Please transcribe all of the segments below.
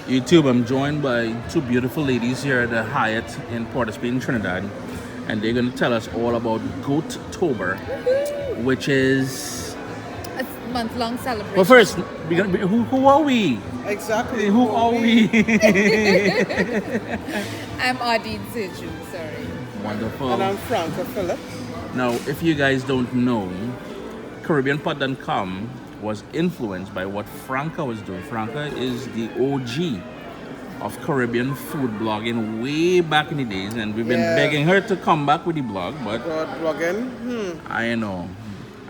YouTube, I'm joined by two beautiful ladies here at the Hyatt in Port of Spain, Trinidad, and they're going to tell us all about Goatober, which is a month-long celebration. Well, first, who are we? Exactly. Who are we? I'm Ardeen Seju, sorry. Wonderful. And I'm Franca Phillip. Now, if you guys don't know, CaribbeanPod.com was influenced by what Franca was doing. Franca is the OG of Caribbean food blogging way back in the days, and we've been begging her to come back with the blog, but blogging. I know.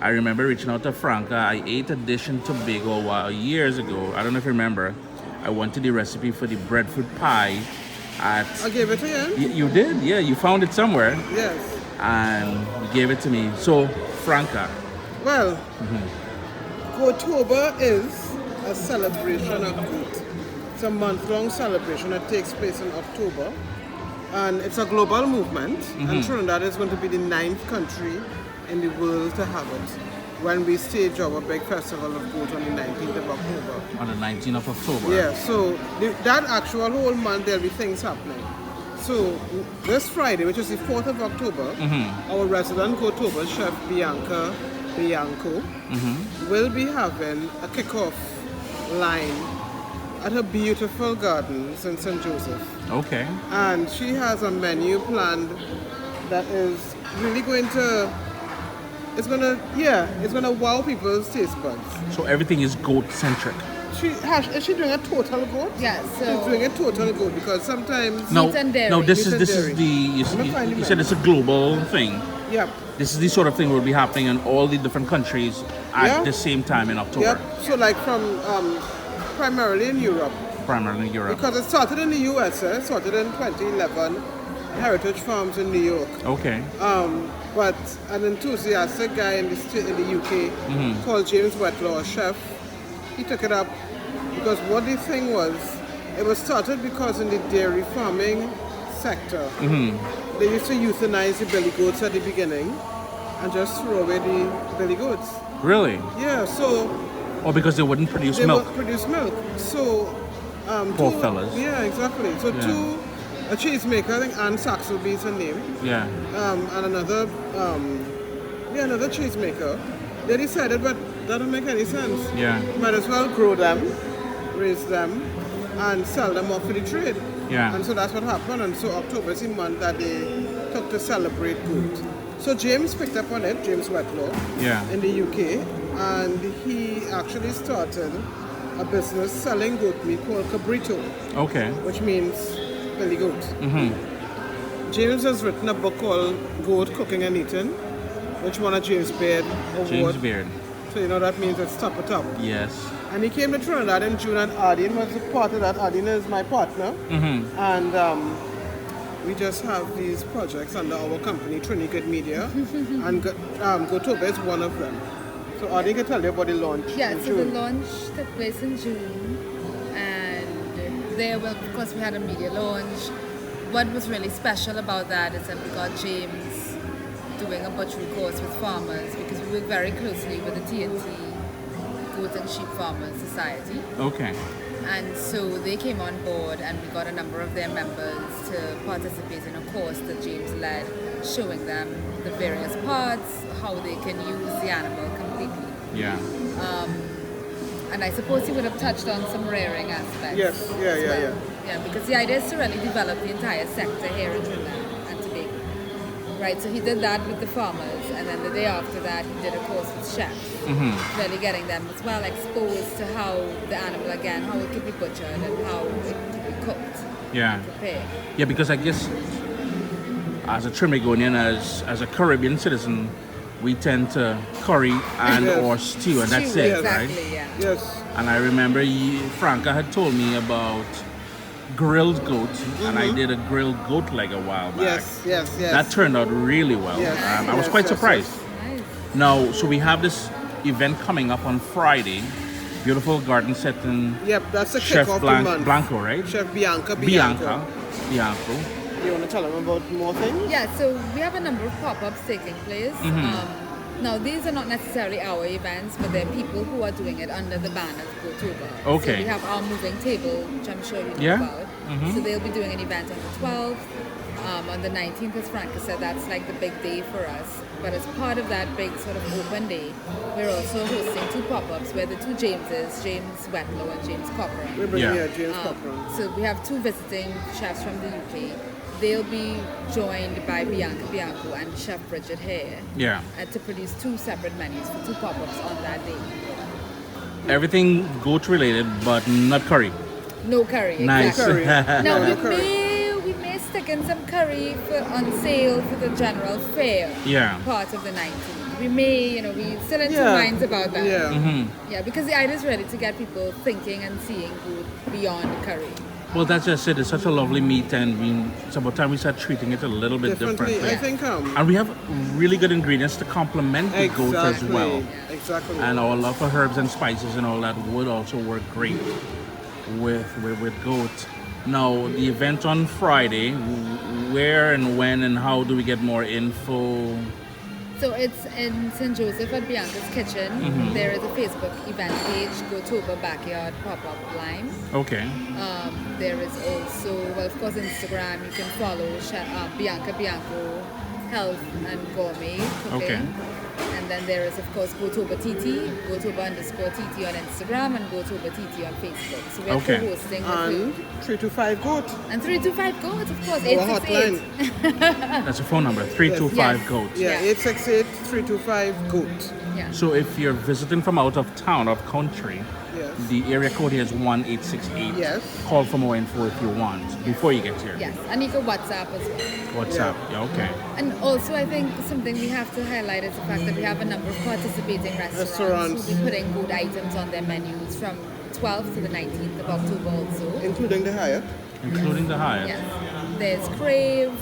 I remember reaching out to Franca. I ate a dish in Tobago years ago. I don't know if you remember. I wanted the recipe for the breadfruit pie at... I gave it to you. You did? Yeah, you found it somewhere. Yes. And you gave it to me. So, Franca. Well, Goatober is a celebration of goat. It's a month-long celebration that takes place in October. And it's a global movement. And Trinidad is going to be the 9th country in the world to have it when we stage our big festival of goat on the 19th of October. On the 19th of October. Yeah, so that actual whole month there'll be things happening. So this Friday, which is the 4th of October, our resident Goatober chef Bianco will be having a kickoff line at her beautiful gardens in St. Joseph. Okay. And she has a menu planned that is really going to it's gonna wow people's taste buds. So everything is goat centric. Is she doing a total goat? Yeah, so She's doing a total goat because sometimes No, Meat and dairy. no. This Meat and is dairy. the you said it's a global thing. Yep. This is the sort of thing will be happening in all the different countries at the same time in October. Yep. So like from primarily in Europe. Primarily in Europe. Because it started in the US, it started in 2011, Heritage Farms in New York. Okay. But an enthusiastic guy in the UK called James Wetlaw, a chef, he took it up because what the thing was, it was started because in the dairy farming sector, they used to euthanize the billy goats at the beginning and just throw away the billy goats. Really? Yeah, so... Or because they wouldn't produce They milk. won't produce milk. So... Poor fellas. Yeah, exactly. So a cheesemaker, I think Anne Saxelby is her name. Yeah. And another cheesemaker. They decided, but that don't make any sense. Yeah. Might as well grow them, raise them, and sell them off for the trade. Yeah. And so that's what happened. And so October is the month that they took to celebrate goat. So James picked up on it, James Wetlaw, in the UK, and he actually started a business selling goat meat called cabrito. Okay. Which means belly goat. James has written a book called Goat Cooking and Eating, which won a James Beard Award. James Beard. So you know that means it's top of top. Yes. And he came to Trinidad in June, and Ardeen was a part of that. Ardeen is my partner. And we just have these projects under our company, Trinidad Media, and Goatober is one of them. So Ardeen can tell you about the launch. Yeah, in so June. the launch took place in June, and there, well, of course, we had a media launch. What was really special about that is that we got James doing a butchery course with farmers because we work very closely with the TNT Goat and Sheep Farmers Society. Okay. And so they came on board, and we got a number of their members to participate in a course that James led, showing them the various parts, how they can use the animal completely. Yeah. And I suppose he would have touched on some rearing aspects. Yes, yeah. Yeah, because the idea is to really develop the entire sector here in Trinidad and Tobago. Right, so he did that with the farmers, and then the day after that he did a course with chefs, really getting them as well exposed to how the animal, again, how it could be butchered and how it could be cooked. Yeah. Prepared. Yeah, because I guess as a Trinidadian, as a Caribbean citizen, we tend to curry and or stew, and that's it, exactly, right? Yeah. Yes. And I remember Franca had told me about grilled goat, and I did a grilled goat leg a while back. Yes. That turned out really well. Yes. I was quite surprised. Nice. Now, so we have this event coming up on Friday. Beautiful garden setting. Yep, that's the Chef kick off the month. Blanco, right? Chef Bianco. Bianco. You want to tell them about more things? Yeah, so we have a number of pop-ups taking place. Now, these are not necessarily our events, but they're people who are doing it under the banner of Goatober. Okay. So we have our moving table, which I'm sure you know Yeah. about. So they'll be doing an event on the 12th. On the 19th, as Franca said, that's like the big day for us. But as part of that big sort of open day, we're also hosting 2 pop-ups where the 2 Jameses, James Wetlow and James Cochran. We're bringing Yeah. James Cochran. So we have 2 visiting chefs from the UK. They'll be joined by Bianca Bianco and Chef Bridget Hare Yeah. to produce 2 separate menus for 2 pop-ups on that day. Everything goat related, but not curry. No curry. Nice. Exactly. Curry. Now No we curry. may stick in some curry on sale for the general fair. Yeah. Part of the 19th. We may, we still in 2 Yeah. minds about that. Yeah. Yeah, because the idea is really to get people thinking and seeing food beyond curry. Well, that's just it. It's such a lovely meat, and it's about time we start treating it a little bit Differently, differently. I think. And we have really good ingredients to complement the goat as well. Exactly. And our love for herbs and spices and all that would also work great with goat. Now, the event on Friday, where and when and how do we get more info? So it's in St. Joseph at Bianca's Kitchen. There is a Facebook event page, Goatober Backyard Pop-Up Lime. Okay. There is also, well, of course, Instagram. You can follow Bianca Bianco Health and Gourmet Cooking. Okay. And then there is, of course, Goatober TT, Goatober_TT on Instagram, and Goatober TT on Facebook. So we're Okay. co-hosting with And you. 325 goat. And 325 Goat, of course, Our 868. hotline. That's a phone number, 325 Yes. GOAT. Yeah, Yeah. 868-325 goat. Yeah. So if you're visiting from out of town, out of country, Yes. the area code here is 1868. Yes. Call for more info if you want before you get here. Yes, and you can WhatsApp as well. What's Yeah. up? Yeah, okay. And also, I think something we have to highlight is the fact that we have a number of participating restaurants who will be putting good items on their menus from 12th to the 19th of October also. Including the Hyatt. Including the Hyatt. Yes. There's Crave,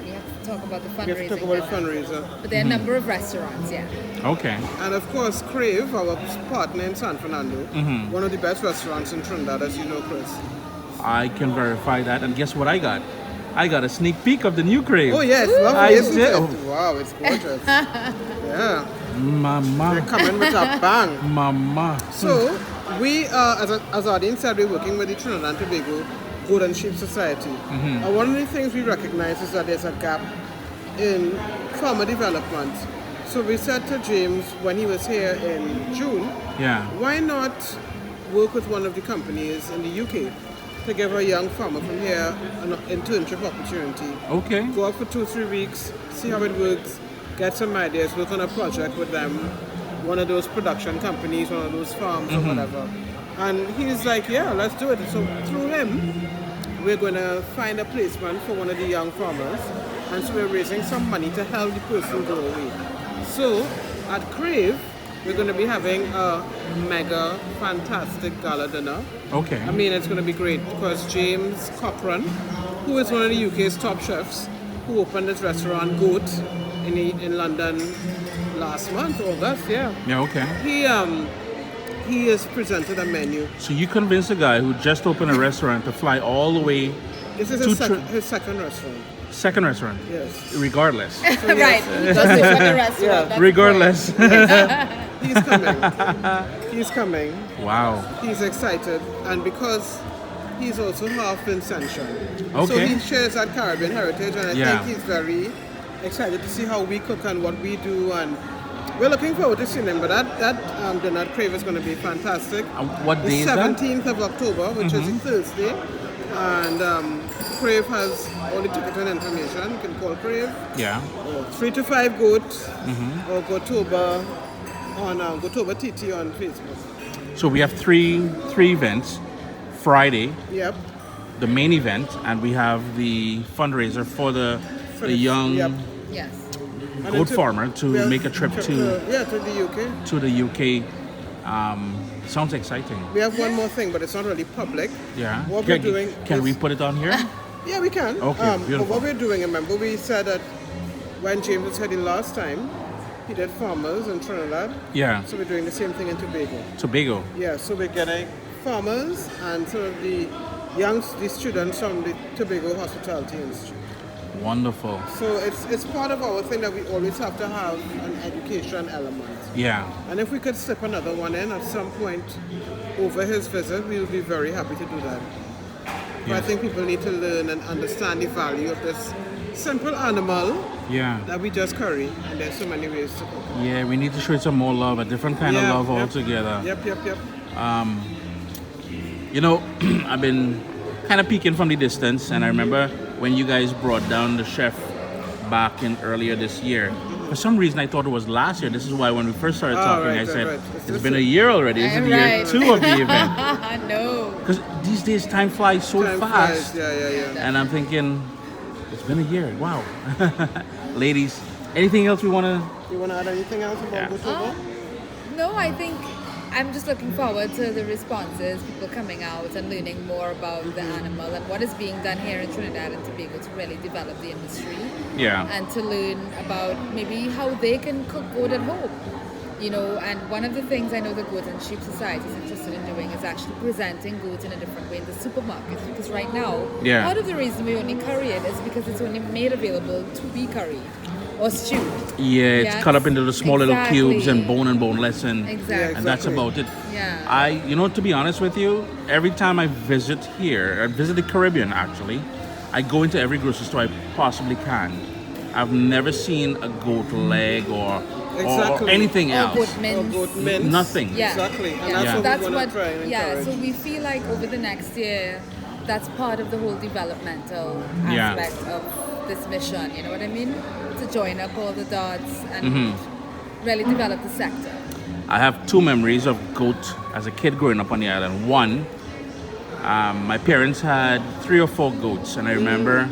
we have to talk about the We have to talk fundraising. about the now. fundraiser. But there are a number of restaurants, yeah. Okay. And of course, Crave, our partner in San Fernando, one of the best restaurants in Trinidad, as you know, Chris. I can verify that. And guess what I got? I got a sneak peek of the new Crave. Oh yes, I lovely, isn't did. it? Wow, it's gorgeous. Yeah, they're Mama. coming with a bang. Mama. So, we, as Ardeen said, we're working with the Trinidad and Tobago Goat and Sheep Society. And one of the things we recognize is that there's a gap in farmer development. So we said to James when he was here in June, Yeah. why not work with one of the companies in the UK to give a young farmer from here an internship opportunity? Okay. Go out for 2-3 weeks, see how it works, get some ideas, work on a project with them, one of those production companies, one of those farms or whatever. And he's like, yeah, let's do it. So through him, we're going to find a placement for one of the young farmers. And so we're raising some money to help the person go away. So at Crave, we're going to be having a mega fantastic gala dinner. Okay. I mean, it's going to be great because James Cochran, who is one of the UK's top chefs, who opened his restaurant Goat in London last month, August, yeah. Yeah, okay. He has presented a menu. So you convinced a guy who just opened a restaurant to fly all the way This is to his second restaurant. second restaurant, Yes. regardless. Right, just the second restaurant. Yeah. that's Regardless. He's coming. He's coming. Wow. He's excited. And because he's also half Vincentian. So Okay. he shares that Caribbean heritage, and I Yeah. think he's very excited to see how we cook and what we do, and we're looking forward to seeing him. But that dinner at Crave is going to be fantastic. What The day is that? 17th of October, which is a Thursday, and Crave has all the ticket and information. You can call Crave, Yeah. or 325 Goat, or Goatober on Goatober TT on Facebook. So we have three events. Friday, Yep. the main event, and we have the fundraiser for the young Yep. Yes. And goat then farmer to we have make a trip to the UK. the UK. Sounds exciting. We have one more thing, but it's not really public. Yeah. What we're doing Can is- we put it on here? Yeah, we can. Okay, But beautiful. what we're doing, remember, we said that when James was heading last time, he did farmers in Trinidad. Yeah. So we're doing the same thing in Tobago. Tobago. Yeah, so we're getting farmers and some of the students from the Tobago Hospitality Institute. Wonderful. So it's part of our thing that we always have to have an education element. Yeah. And if we could slip another one in at some point over his visit, we would be very happy to do that. But I Yes. think people need to learn and understand the value of this simple animal Yeah. that we just curry. And there's so many ways to cook. Yeah, we need to show it some more love, a different kind of love altogether. Yep. You know, I've been kind of peeking from the distance, and I remember when you guys brought down the chef back in earlier this year. For some reason, I thought it was last year. This is why when we first started talking, I said, it's been a year already. This is year 2 of the event. No. Because these days, time flies so fast. Yeah. And I'm thinking, it's been a year. Wow. Ladies, anything else we want to... You want to add anything else about Goatober? No, I think I'm just looking forward to the responses, people coming out and learning more about the animal and what is being done here in Trinidad and Tobago to really develop the industry. Yeah. And to learn about maybe how they can cook goat at home. You know, and one of the things I know the Goat and Sheep Society is interested in doing is actually presenting goat in a different way in the supermarkets. Because right now, part of the reason we only curry it is because it's only made available to be curried or stewed. Yeah, it's cut up into the small little cubes and boneless, and that's about it. Yeah. You know, to be honest with you, every time I visit here, I visit the Caribbean actually, I go into every grocery store I possibly can. I've never seen a goat leg or anything else. Goat mince. Nothing. Yeah. Exactly. And Yeah. that's what we want to try and encourage. So we feel like over the next year, that's part of the whole developmental aspect of this mission. You know what I mean? To join up all the dots and really develop the sector. I have 2 memories of goat as a kid growing up on the island. One, my parents had 3 or 4 goats, and I remember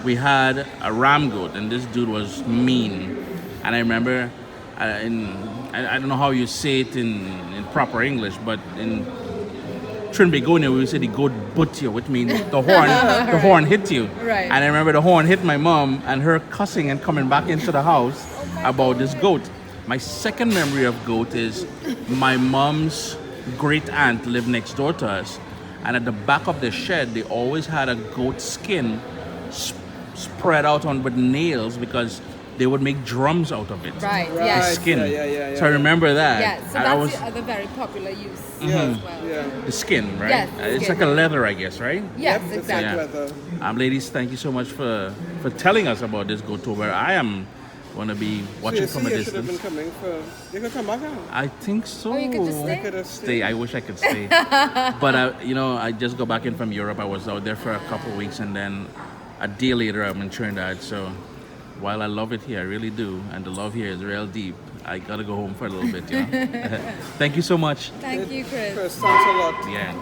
we had a ram goat, and this dude was mean. And I remember, I don't know how you say it in proper English, but in Trinidad and Tobago we would say the goat butt you, which means the horn hit you. Right. And I remember the horn hit my mom and her cussing and coming back into the house about this goat. My second memory of goat is my mom's great aunt lived next door to us, and at the back of the shed they always had a goat skin spread out on with nails because they would make drums out of it. Right. The Yes. skin. Yeah. So I remember that. Yeah. So And that's the other very popular use as well. the skin, right? Yes, the It's skin. like a leather, I guess, right? Yes, Yep, exactly. leather. Ladies, thank you so much for telling us about this Goatober. I am going to be watching from a You should have distance. been coming for... You could come back now. I think so. Or you could just I could have Stay. I wish I could stay. But I just got back in from Europe. I was out there for a couple of weeks, and then a day later I'm in Trinidad. So while I love it here, I really do, and the love here is real deep, I gotta go home for a little bit. Thank you so much. Thank you, Chris. Chris, thanks a lot. Yeah.